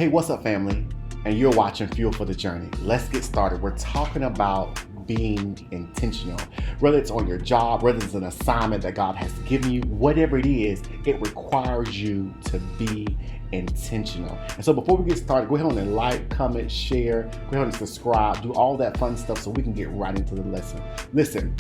Hey, what's up, family? And you're watching Fuel for the Journey. Let's get started. We're talking about being intentional. Whether it's on your job, whether it's an assignment that God has given you, whatever it is, it requires you to be intentional. And so before we get started, go ahead and like, comment, share, go ahead and subscribe, do all that fun stuff so we can get right into the lesson. Listen,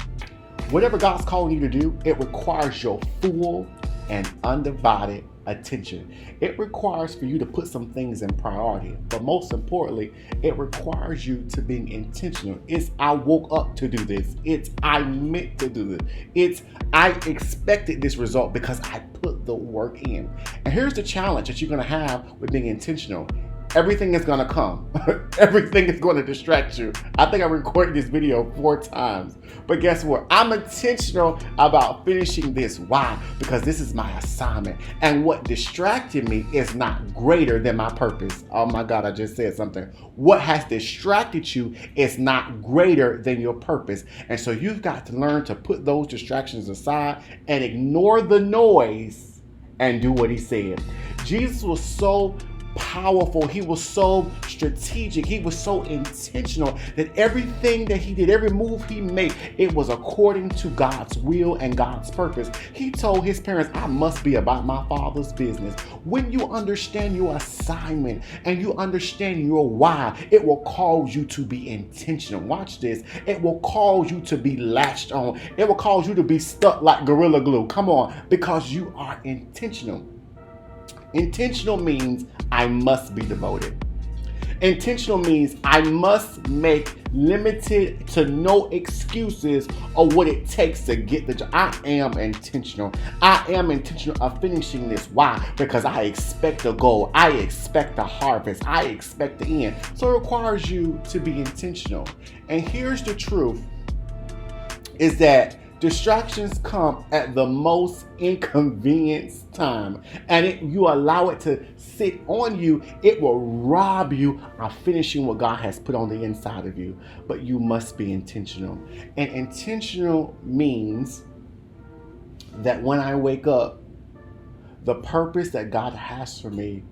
whatever God's calling you to do, it requires your full and undivided attention. It requires for you to put some things in priority, but most importantly, it requires you to be intentional. It's I woke up to do this. It's I meant to do this. It's I expected this result because I put the work in. And here's the challenge that you're going to have with being intentional. Everything is going to come. Everything is going to distract you. I think I recorded this video 4 times. But guess what? I'm intentional about finishing this. Why? Because this is my assignment. And what distracted me is not greater than my purpose. Oh my God, I just said something. What has distracted you is not greater than your purpose. And so you've got to learn to put those distractions aside and ignore the noise and do what he said. Jesus was so powerful. He was so strategic. He was so intentional that everything that he did, every move he made, it was according to God's will and God's purpose. He told his parents, I must be about my Father's business. When you understand your assignment and you understand your why, it will cause you to be intentional. Watch this. It will cause you to be latched on. It will cause you to be stuck like Gorilla Glue. Come on, because you are intentional. Intentional means I must be devoted. Intentional means I must make limited to no excuses of what it takes to get the job. I am intentional. I am intentional of finishing this. Why? Because I expect a goal. I expect a harvest. I expect the end. So it requires you to be intentional. And here's the truth, is that distractions come at the most inconvenienced time, and you allow it to sit on you, it will rob you of finishing what God has put on the inside of you. But you must be intentional. And intentional means that when I wake up, the purpose that God has for me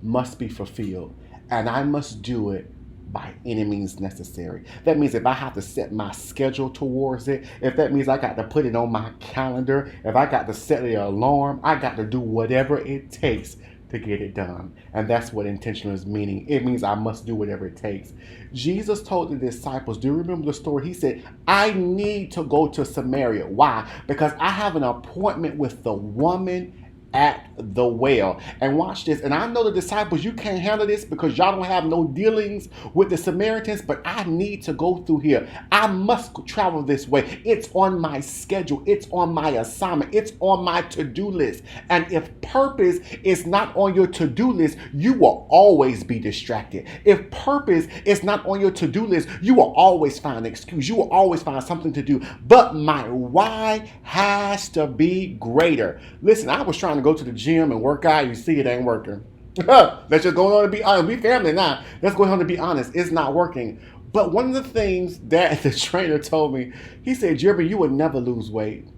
must be fulfilled, and I must do it by any means necessary. That means if I have to set my schedule towards it, if that means I got to put it on my calendar, if I got to set the alarm, I got to do whatever it takes to get it done. And that's what intentional is meaning. It means I must do whatever it takes. Jesus told the disciples, do you remember the story? He said, I need to go to Samaria. Why? Because I have an appointment with the woman at the well. And watch this. And I know the disciples, you can't handle this because y'all don't have no dealings with the Samaritans, but I need to go through here. I must travel this way. It's on my schedule. It's on my assignment. It's on my to-do list. And if purpose is not on your to-do list, you will always be distracted. If purpose is not on your to-do list, you will always find an excuse. You will always find something to do. But my why has to be greater. Listen, I was trying to go to the gym and work out. You see, it ain't working. Let's just go on and be honest. We family now. Let's go on and be honest. It's not working. But one of the things that the trainer told me, he said, Jeremy, you would never lose weight.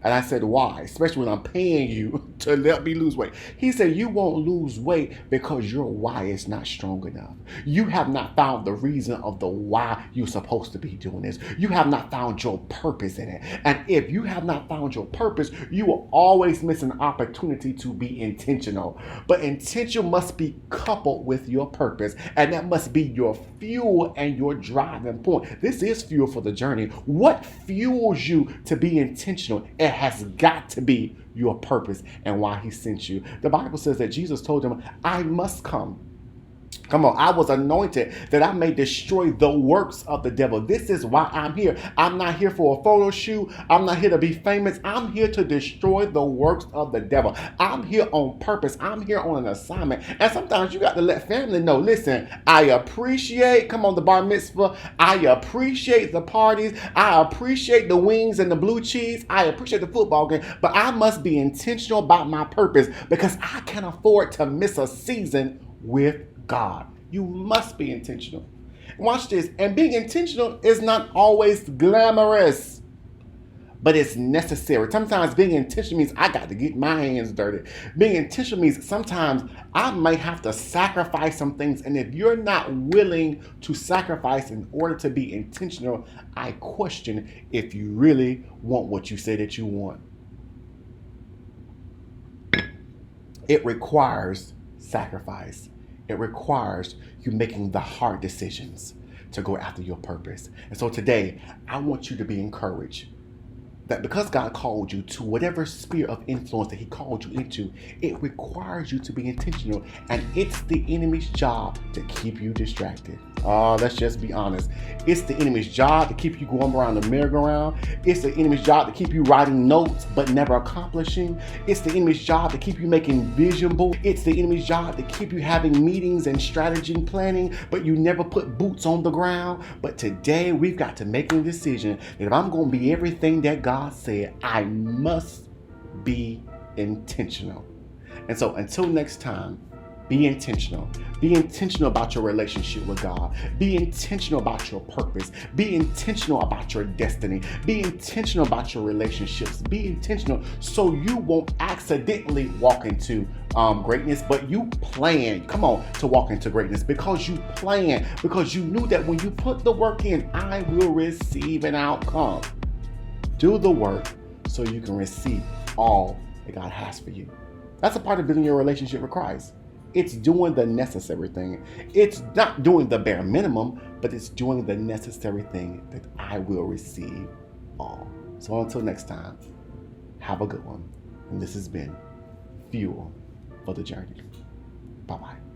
And I said, why? Especially when I'm paying you to let me lose weight. He said, you won't lose weight because your why is not strong enough. You have not found the reason of the why you're supposed to be doing this. You have not found your purpose in it. And if you have not found your purpose, you will always miss an opportunity to be intentional. But intention must be coupled with your purpose. And that must be your fuel and your driving point. This is fuel for the journey. What fuels you to be intentional? It has got to be your purpose and why he sent you. The Bible says that Jesus told him, I must come. Come on, I was anointed that I may destroy the works of the devil. This is why I'm here. I'm not here for a photo shoot. I'm not here to be famous. I'm here to destroy the works of the devil. I'm here on purpose. I'm here on an assignment. And sometimes you got to let family know, listen, I appreciate, come on, the bar mitzvah. I appreciate the parties. I appreciate the wings and the blue cheese. I appreciate the football game. But I must be intentional about my purpose because I can't afford to miss a season with God. You must be intentional. Watch this. And being intentional is not always glamorous, but it's necessary. Sometimes being intentional means I got to get my hands dirty. Being intentional means sometimes I might have to sacrifice some things. And if you're not willing to sacrifice in order to be intentional, I question if you really want what you say that you want. It requires sacrifice. It requires you making the hard decisions to go after your purpose. And so today, I want you to be encouraged that because God called you to whatever sphere of influence that he called you into, it requires you to be intentional. And it's the enemy's job to keep you distracted. Let's just be honest. It's the enemy's job to keep you going around the merry-go-round. It's the enemy's job to keep you writing notes but never accomplishing. It's the enemy's job to keep you making vision boards. It's the enemy's job to keep you having meetings and strategy and planning, but you never put boots on the ground. But today we've got to make a decision that if I'm going to be everything that God said, I must be intentional. And so until next time, be intentional. Be intentional about your relationship with God. Be intentional about your purpose. Be intentional about your destiny. Be intentional about your relationships. Be intentional so you won't accidentally walk into greatness, but you plan, to walk into greatness because you plan, because you knew that when you put the work in, I will receive an outcome. Do the work so you can receive all that God has for you. That's a part of building your relationship with Christ. It's doing the necessary thing. It's not doing the bare minimum, but it's doing the necessary thing that I will receive all. So until next time, have a good one. And this has been Fuel for the Journey. Bye-bye.